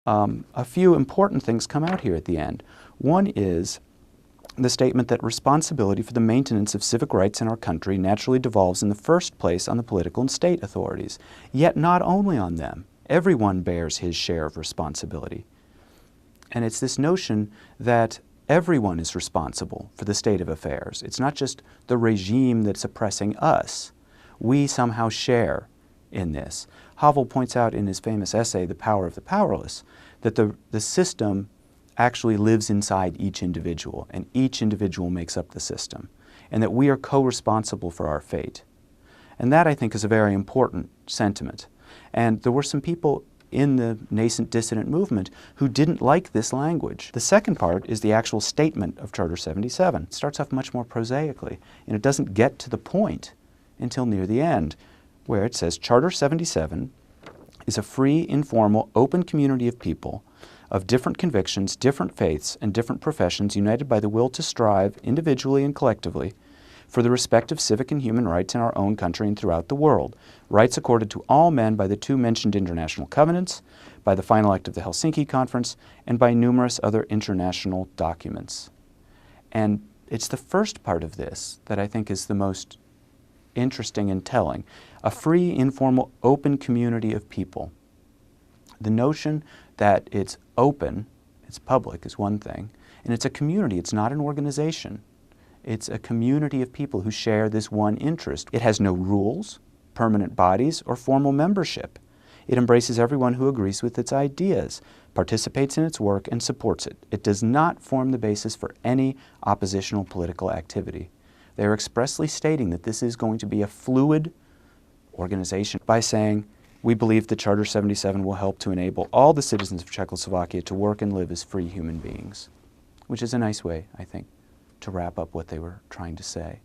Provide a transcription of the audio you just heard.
a few important things come out here at the end. One is the statement that responsibility for the maintenance of civic rights in our country naturally devolves in the first place on the political and state authorities, yet not only on them. Everyone bears his share of responsibility. And it's this notion that everyone is responsible for the state of affairs. It's not just the regime that's oppressing us. We somehow share in this. Havel points out in his famous essay, The Power of the Powerless, that the system actually lives inside each individual, and each individual makes up the system, and that we are co-responsible for our fate. And that, I think, is a very important sentiment. And there were some people in the nascent dissident movement who didn't like this language. The second part is the actual statement of Charter 77. It starts off much more prosaically, and it doesn't get to the point until near the end, where it says, Charter 77 is a free, informal, open community of people of different convictions, different faiths, and different professions, united by the will to strive, individually and collectively, for the respect of civic and human rights in our own country and throughout the world, rights accorded to all men by the two mentioned international covenants, by the final act of the Helsinki Conference, and by numerous other international documents. And it's the first part of this that I think is the most interesting and telling. A free, informal, open community of people. The notion that it's open, it's public, is one thing, and it's a community, it's not an organization. It's a community of people who share this one interest. It has no rules, permanent bodies, or formal membership. It embraces everyone who agrees with its ideas, participates in its work, and supports it. It does not form the basis for any oppositional political activity. They are expressly stating that this is going to be a fluid organization by saying, we believe that Charter 77 will help to enable all the citizens of Czechoslovakia to work and live as free human beings, which is a nice way, I think, to wrap up what they were trying to say.